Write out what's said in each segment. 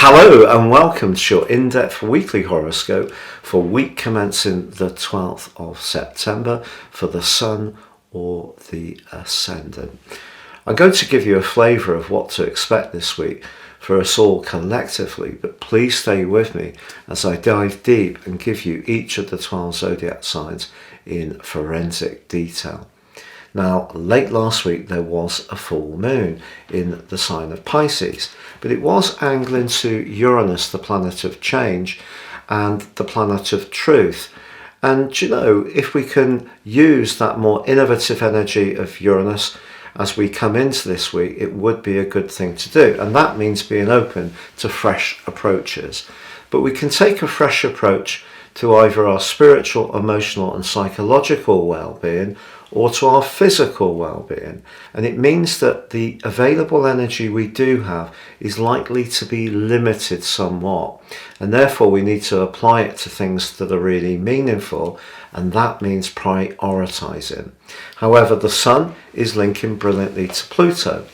Hello and welcome to your in-depth weekly horoscope for week commencing the 12th of September for the Sun or the Ascendant. I'm going to give you a flavour of what to expect this week for us all collectively, but please stay with me as I dive deep and give you each of the 12 zodiac signs in forensic detail. Now, late last week there was a full moon in the sign of Pisces, but it was angling to Uranus, the planet of change and the planet of truth. And you know, if we can use that more innovative energy of Uranus as we come into this week, it would be a good thing to do. And that means being open to fresh approaches. But we can take a fresh approach to either our spiritual, emotional and psychological well-being or to our physical well-being. And it means that the available energy we do have is likely to be limited somewhat. And therefore we need to apply it to things that are really meaningful, and that means prioritizing. However, the Sun is linking brilliantly to Pluto.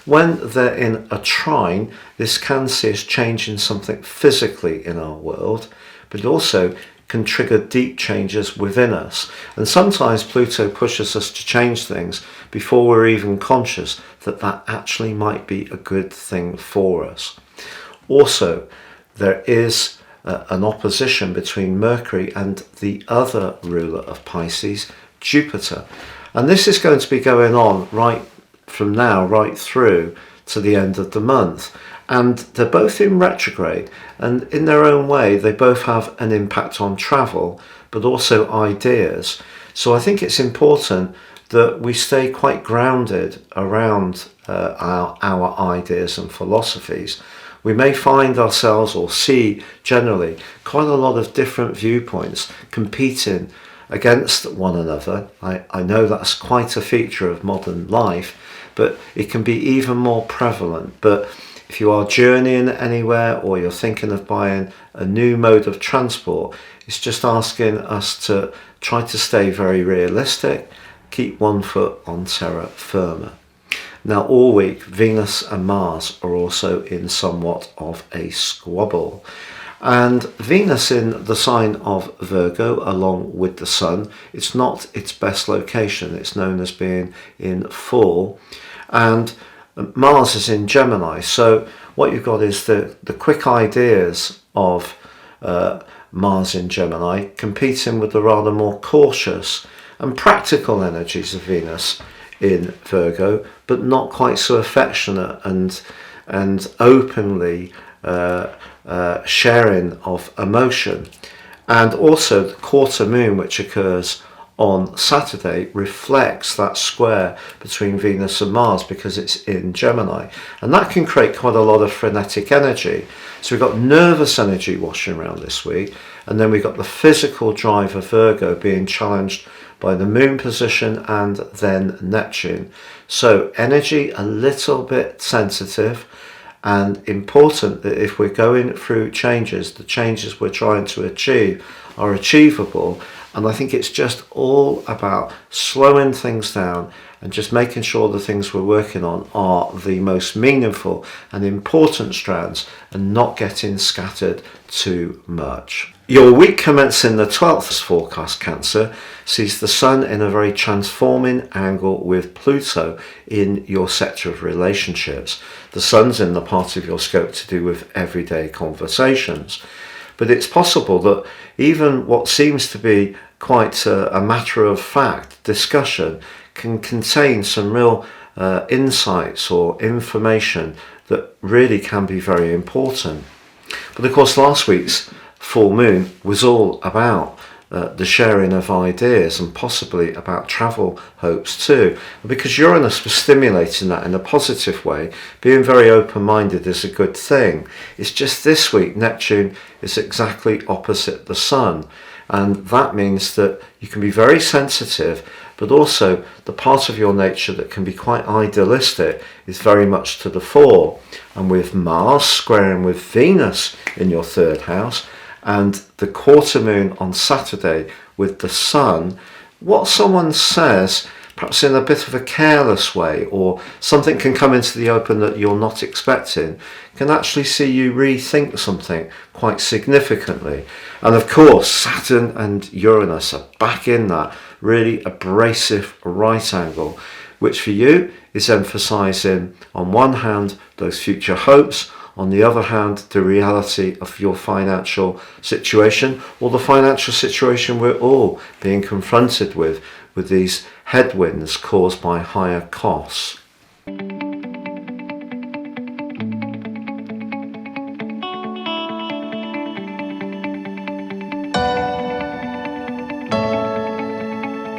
When they're in a trine, this can see us changing something physically in our world, but it also can trigger deep changes within us. And sometimes Pluto pushes us to change things before we're even conscious that that actually might be a good thing for us. Also, there is an opposition between Mercury and the other ruler of Pisces, Jupiter. And this is going to be going on right from now right through to the end of the month. And they're both in retrograde, and in their own way they both have an impact on travel but also ideas. So I think it's important that we stay quite grounded around our ideas and philosophies. We may find ourselves or see generally quite a lot of different viewpoints competing against one another. I know that's quite a feature of modern life, but it can be even more prevalent. But if you are journeying anywhere or you're thinking of buying a new mode of transport, it's just asking us to try to stay very realistic, keep one foot on terra firma. Now, all week, Venus and Mars are also in somewhat of a squabble. And Venus in the sign of Virgo along with the Sun, it's not its best location. It's known as being in full. And Mars is in Gemini, so what you've got is the quick ideas of Mars in Gemini competing with the rather more cautious and practical energies of Venus in Virgo, but not quite so affectionate and openly sharing of emotion. And also the quarter moon, which occurs on Saturday, reflects that square between Venus and Mars because it's in Gemini, and that can create quite a lot of frenetic energy. So we've got nervous energy washing around this week, and then we've got the physical drive of Virgo being challenged by the moon position and then Neptune. So energy a little bit sensitive, and important that if we're going through changes, the changes we're trying to achieve are achievable. And I think it's just all about slowing things down and just making sure the things we're working on are the most meaningful and important strands and not getting scattered too much. Your week commencing the 12th forecast, Cancer, sees the Sun in a very transforming angle with Pluto in your sector of relationships. The Sun's in the part of your scope to do with everyday conversations. But it's possible that even what seems to be quite a matter of fact discussion can contain some real insights or information that really can be very important. But of course, last week's full moon was all about the sharing of ideas and possibly about travel hopes too. And because Uranus was stimulating that in a positive way, being very open-minded is a good thing. It's just this week Neptune is exactly opposite the Sun, and that means that you can be very sensitive, but also the part of your nature that can be quite idealistic is very much to the fore. And with Mars squaring with Venus in your third house, and the quarter moon on Saturday with the Sun, what someone says perhaps in a bit of a careless way, or something can come into the open that you're not expecting, can actually see you rethink something quite significantly. And of course, Saturn and Uranus are back in that really abrasive right angle, which for you is emphasizing, on one hand, those future hopes, on the other hand, the reality of your financial situation, or the financial situation we're all being confronted with these headwinds caused by higher costs.